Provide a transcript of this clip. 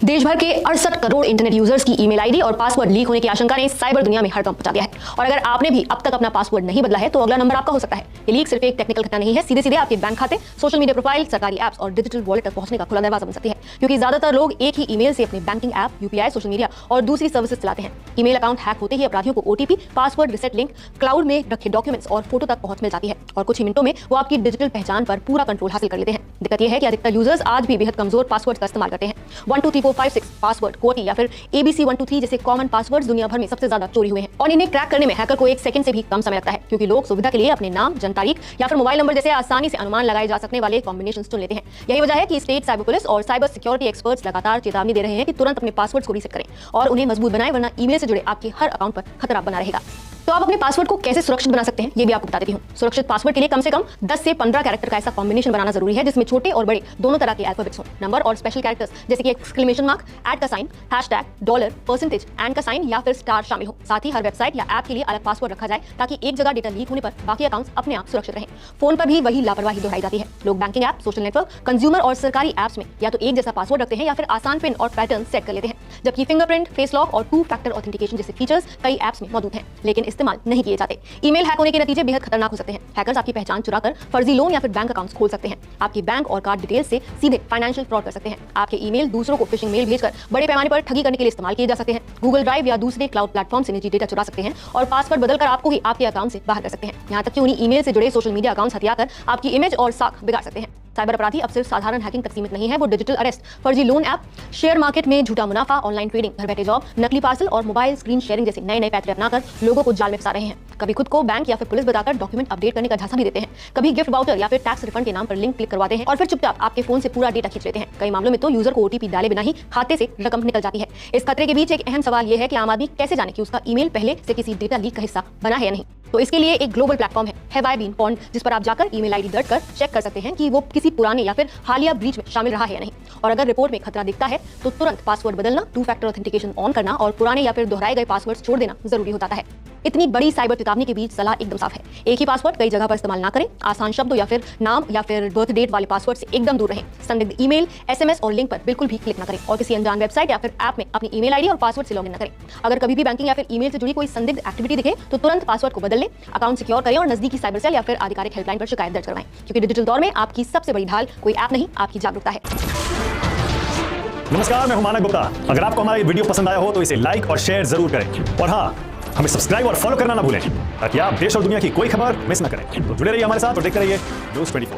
देश भर के 68 करोड़ इंटरनेट यूजर्स की ईमेल आईडी और पासवर्ड लीक होने की आशंका ने साइबर दुनिया में हड़कंप मचा दिया है। और अगर आपने भी अब तक अपना पासवर्ड नहीं बदला है तो अगला नंबर आपका हो सकता है। ये लीक सिर्फ एक टेक्निकल घटना नहीं है, सीधे सीधे आपके बैंक खाते, सोशल मीडिया प्रोफाइल, सरकारी ऐप्स और डिजिटल वॉलेट तक पहुंचने का खुला दरवाजा बन सकती है। क्योंकि ज्यादातर लोग एक ही ईमेल से अपने banking app, UPI, social media और दूसरी सर्विसेज चलाते हैं। ईमेल अकाउंट हैक होते ही अपराधियों को OTP, password reset link, cloud में रखे डॉक्यूमेंट्स और फोटो तक पहुंच मिल जाती है और कुछ ही मिनटों में वो आपकी डिजिटल पहचान पर पूरा कंट्रोल हासिल कर लेते हैं। दिक्कत यह है कि अधिकतर यूजर्स आज भी बेहद कमजोर पासवर्ड का इस्तेमाल करते हैं। 1 2 3 4 5 6 पासवर्ड, कोटी या फिर ABC 1 2 3 जैसे कॉमन पासवर्ड्स दुनिया भर में सबसे ज्यादा चोरी हुए हैं और इन्हें क्रैक करने में हैकर को 1 सेकंड से भी कम समय लगता है, क्योंकि लोग सुविधा के लिए अपने नाम, जन्म तारीख या फिर मोबाइल नंबर जैसे आसानी से अनुमान लगाए जा सकने वाले कॉम्बिनेशंस चुन लेते हैं। यही वजह है कि स्टेट साइबर पुलिस और साइबर सिक्योरिटी एक्सपर्ट्स लगातार चेतावनी दे रहे हैं कि तुरंत अपने पासवर्ड्स को रीसेट करें और उन्हें मजबूत बनाएं, वरना ईमेल से जुड़े आपके हर अकाउंट पर खतरा बना रहेगा। तो आप अपने पासवर्ड को कैसे सुरक्षित बना सकते हैं, ये भी आपको बता देती हूँ। सुरक्षित पासवर्ड के लिए कम से कम 10 से 15 कैरेक्टर का ऐसा कॉम्बिनेशन बनाना जरूरी है जिसमें छोटे और बड़े दोनों तरह के अल्फाबेट्स हों, नंबर और स्पेशल कैरेक्टर्स जैसे कि एक्सक्लेमेशन मार्क, ऐट का sign, hashtag, dollar, percentage, and का साइन या फिर स्टार शामिल हो। साथ ही हर वेबसाइट या ऐप के लिए अलग पासवर्ड रखा जाए ताकि एक जगह डेटा लीक होने पर बाकी अकाउंट्स अपने आप सुरक्षित रहें। फोन पर भी वही लापरवाही दोहराई जाती है। लोग banking app, social network, consumer और सरकारी ऐप्स में या तो एक जैसा पासवर्ड रखते हैं या फिर आसान पिन और पैटर्न सेट कर लेते हैं, जबकि फिंगरप्रिंट, फेस लॉक और 2 फैक्टर ऑथेंटिकेशन जैसे फीचर्स कई ऐप्स में मौजूद हैं लेकिन इस्तेमाल नहीं किए जाते। ईमेल हैक होने के नतीजे बेहद खतरनाक हो सकते हैं। हैकर्स आपकी पहचान चुराकर फर्जी लोन या फिर बैंक अकाउंट्स खोल सकते हैं, आपके बैंक और कार्ड डिटेल्स से सीधे फाइनेंशियल फ्रॉड कर सकते हैं। आपके ईमेल दूसरों को फिशिंग मेल भेजकर बड़े पैमाने पर ठगी करने के लिए इस्तेमाल किए जा सकते हैं। गूगल ड्राइव या दूसरे क्लाउड प्लेटफॉर्म से निजी डेटा चुरा सकते हैं और पासवर्ड बदलकर आपको ही आपके अकाउंट से बाहर कर सकते हैं। यहाँ तक कि उन्हीं ईमेल से जुड़े सोशल मीडिया अकाउंट्स हथियाकर आपकी इमेज और साख बिगाड़ सकते हैं। साइबर अपराधी अब सिर्फ साधारण हैकिंग तक सीमित नहीं है, वो डिजिटल अरेस्ट, फर्जी लोन ऐप, शेयर मार्केट में झूठा मुनाफा, ऑनलाइन ट्रेडिंग, घर बैठे जॉब, नकली पार्सल और मोबाइल स्क्रीन शेयरिंग जैसे नए पैतरे अपनाकर लोगों को जाल में फंसा रहे हैं। कभी खुद को बैंक या फिर पुलिस बताकर डॉक्यूमेंट अपडेट करने का झांसा भी देते हैं, कभी गिफ्ट वाउचर या फिर टैक्स रिफंड के नाम पर लिंक क्लिक करवाते हैं और फिर चुपचाप आपके फोन से पूरा डेटा खींच लेते हैं। कई मामलों में तो यूजर को ओटीपी डाले बिना ही खाते से रकम निकल जाती है। इस खतरे के बीच एक अहम सवाल यह है कि आम आदमी कैसे जाने कि उसका ईमेल पहले से किसी डेटा लीक का हिस्सा बना है या नहीं। तो इसके लिए एक ग्लोबल प्लेटफॉर्म है हैव आई बीन पॉन्ड, जिस पर आप जाकर ईमेल आईडी दर्ज कर चेक कर सकते हैं कि वो किसी पुराने या फिर हालिया ब्रीच में शामिल रहा है या नहीं। और अगर रिपोर्ट में खतरा दिखता है तो तुरंत पासवर्ड बदलना, 2 फैक्टर ऑथेंटिकेशन ऑन करना और पुराने या फिर दोहराए गए पासवर्ड छोड़ देना जरूरी हो जाता है। इतनी बड़ी साइबर चेतावनी के बीच सलाह एकदम साफ है, एक ही पासवर्ड कई जगह पर इस्तेमाल ना करें, आसान शब्दों या फिर नाम या फिर बर्थ डेट वाले पासवर्ड से एकदम दूर रहें, संदिग्ध ईमेल, एसएमएस और लिंक पर बिल्कुल भी क्लिक ना करें और किसी अनजान वेबसाइट या फिर ऐप में अपनी ईमेल आईडी और पासवर्ड से लॉगिन न करें। अगर कभी भी बैंकिंग या फिर ईमेल से जुड़ी कोई संदिग्ध एक्टिविटी दिखे तो तुरंत पासवर्ड को बदल लें, अकाउंट सिक्योर करें और नजदीकी साइबर सेल या फिर आधिकारिक हेल्पलाइन पर शिकायत दर्ज करवाएं, क्योंकि डिजिटल दौर में आपकी सबसे बड़ी ढाल कोई ऐप नहीं, आपकी जागरूकता है। नमस्कार, मैं हूं मानक गुप्ता। अगर आपको हमारा ये वीडियो पसंद आया हो तो इसे लाइक और शेयर जरूर करें और हाँ, हमें सब्सक्राइब और फॉलो करना ना भूलें ताकि आप देश और दुनिया की कोई खबर मिस ना करें। तो जुड़े रहिए हमारे साथ और देखते रहिए न्यूज़ 24।